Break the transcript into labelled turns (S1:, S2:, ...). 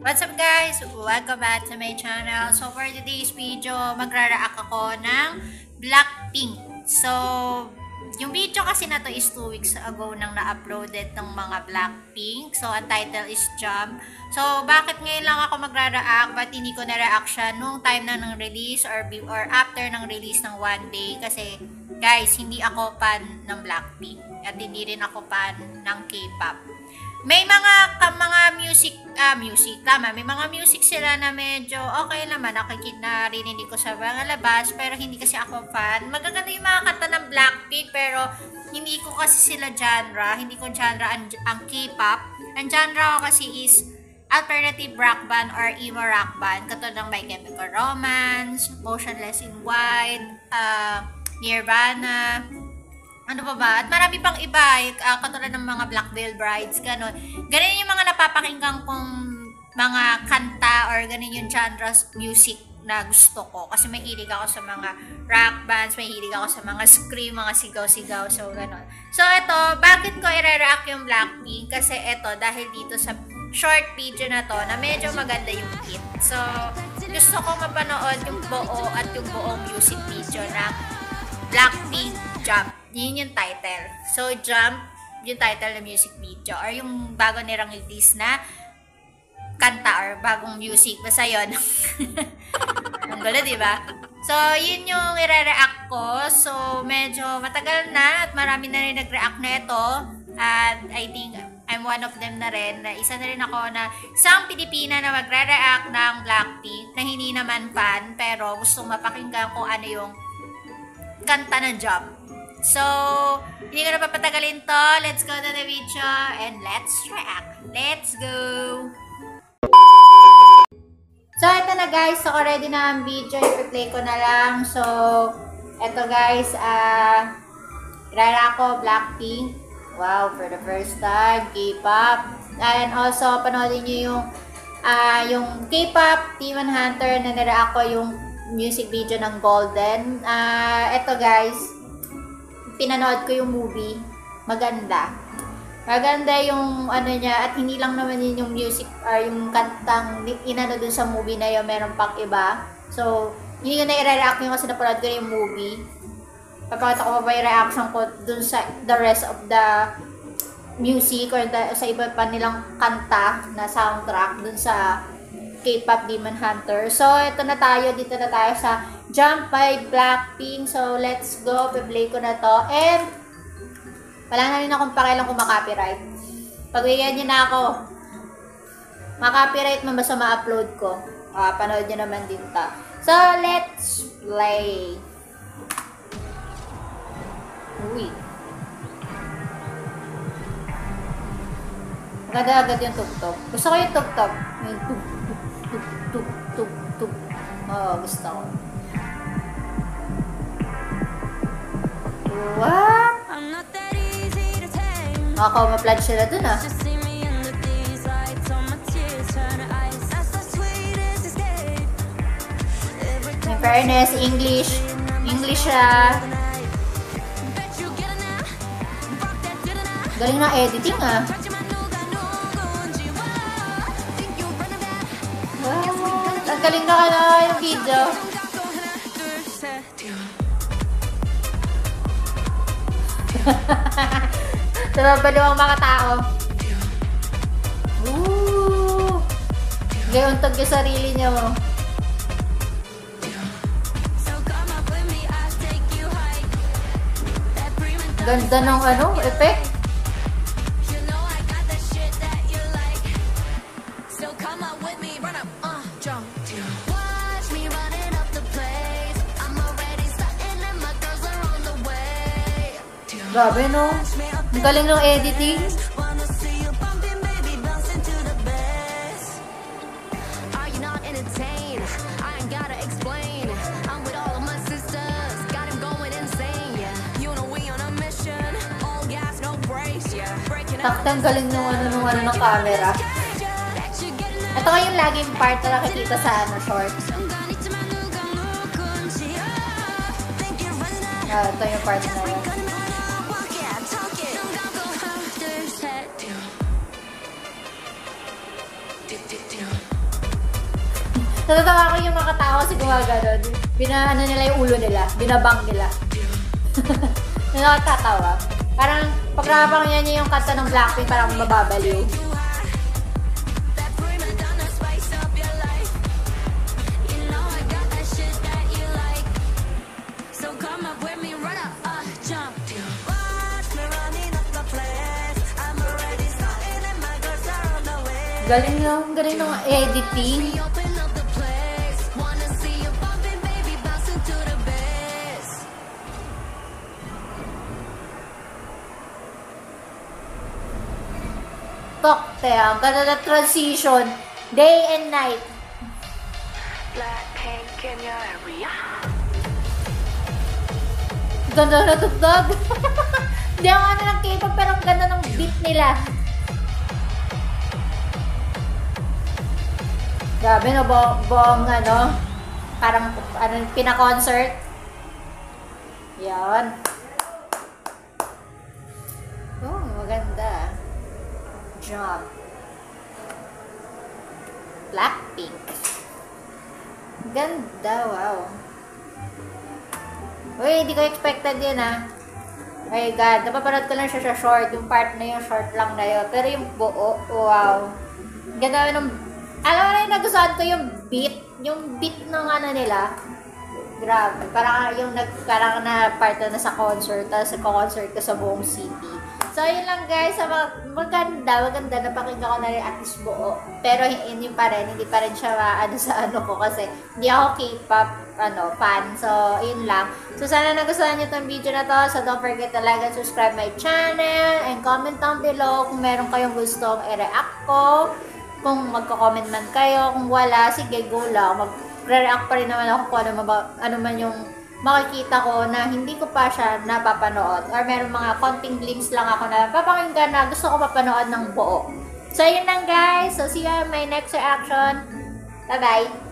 S1: What's up guys? Welcome back to my channel. So for today's video, magra-react ako ng Blackpink. So, yung video kasi na to is 2 weeks ago nang na-uploaded ng mga Blackpink. So, ang title is Jump. So, bakit ngayon lang ako magra-react? Ba't hindi ko na-react siya nung time na ng release or after ng release ng one day? Kasi, guys, hindi ako fan ng Blackpink. At hindi rin ako fan ng K-pop. May mga may mga music sila na medyo okay naman, narinig ko sa mga labas, pero hindi kasi ako fan. Magaganda yung mga kanta ng Blackpink, pero hindi ko kasi sila genre, hindi ko genre ang K-pop. Ang genre ko kasi is alternative rock band or emo rock band, katulad ng My Chemical Romance, Motionless in White, Nirvana, ano pa ba? At marami pang iba, katulad ng mga Black Veil Brides, gano'n. Ganun yung mga napapakinggan kong mga kanta or ganun yung genres music na gusto ko. Kasi may hilig ako sa mga rock bands, may hilig ako sa mga scream, mga sigaw-sigaw, so gano'n. So ito, bakit ko i-react yung Blackpink? Kasi ito, dahil dito sa short video na to, na medyo maganda yung hit. So, gusto ko mapanood yung buo at yung buong music video na Blackpink Jump. Yun yung title. So, Jump, yung title ng music video. Or yung bago nilang release na kanta or bagong music. Basta yun. Ang gulo, diba? So, yun yung i-react ko. So, medyo matagal na at marami na rin nag-react na ito. At I think I'm one of them na rin. Isa na rin ako na isang Pilipina na magre-react ng Blackpink na hindi naman fan, pero gustong mapakinggan kung ano yung kanta ng Jump. So, hindi ko na papatagalin to. Let's go to the video and let's react. Let's go! So, ito na guys. So, ready na ang video. I-play ko na lang. So, ito guys. React ko Blackpink. Wow, for the first time. K-pop. And also, panoodin nyo yung K-pop Demon Hunter na nireact ko yung music video ng Golden. Ito guys. Pinanood ko yung movie, maganda. Maganda yung ano niya, at hindi lang naman yun yung music or yung kantang inano dun sa movie na yun, meron pang iba. So, hindi ko na i-react yung kasi napanood ko yung movie. Papakita ko pa ba yung reaction ko dun sa the rest of the music or sa iba pa nilang kanta na soundtrack dun sa K-pop Demon Hunter. So, ito na tayo. Dito na tayo sa Jump by Blackpink. So, let's go. Pe-play ko na to. And, wala na rin akong pakialam kung makopyright. Pagbigyan nyo na ako. Makopyright man basta ma-upload ko. Panood nyo naman din ta. So, let's play. Uy. Agad-agad yung tugtog. Gusto ko yung tugtog. Yung tug. Oo, gusto ko. What? Ako, ma-plug sila dun In fairness, English galing na editing Ang galing na yung video. Sababalo ang mga tao. Ngayon tag yung sarili niya mo. Ganda ng effect. Grabe, no? Ang galing ng editing. Taktang galing ng ng camera. Ito nga yung laging part na nakikita sa shorts. Ito yung part na yun.
S2: do.
S1: Natatawa ko yung mga tao kasi gumagano'n. Ano nila yung ulo nila. Binabang nila. Nakakatawa. Parang pagkakapangyan niya yung kanta ng Blackpink, parang mababaliw. Galing ng editing. Ang ganda na transition. Day and night. Ganda na tugtog. Hindi ako ano ng K-pop pero ang ganda ng beat nila. Grabe no, buong ano, parang ano, pina-concert. Yan. Oh, maganda. Job. Blackpink. Ganda, wow. Uy, hindi ko expected yun ah. Oh my God, napapanood ko lang siya sa short. Yung part na yung short lang na yun. Pero yung buo, wow. Ganda ng... Alam mo na yung nagustuhan ko yung beat. Yung beat ng ano nila. Grabe. Parang na part na sa concert. Tapos nagko-concert ko sa buong city. So, yun lang guys. Maganda. Napakinggan ko na rin at least buo. Pero hindi pa rin siya sa ano ko. Kasi hindi ako K-pop fan. So, yun lang. So, sana nagustuhan nyo itong video na to. So, don't forget to like and subscribe my channel. And comment down below kung meron kayong gustong i-react ko. Kung magko-comment man kayo, kung wala, sige, go lang. Mag-react pa rin naman ako kung ano man yung makikita ko na hindi ko pa siya napapanood. Or meron mga konting glimpse lang ako na papakinggan na gusto ko papanood ng buo. So, yun lang guys. So, see you on my next reaction. Bye-bye!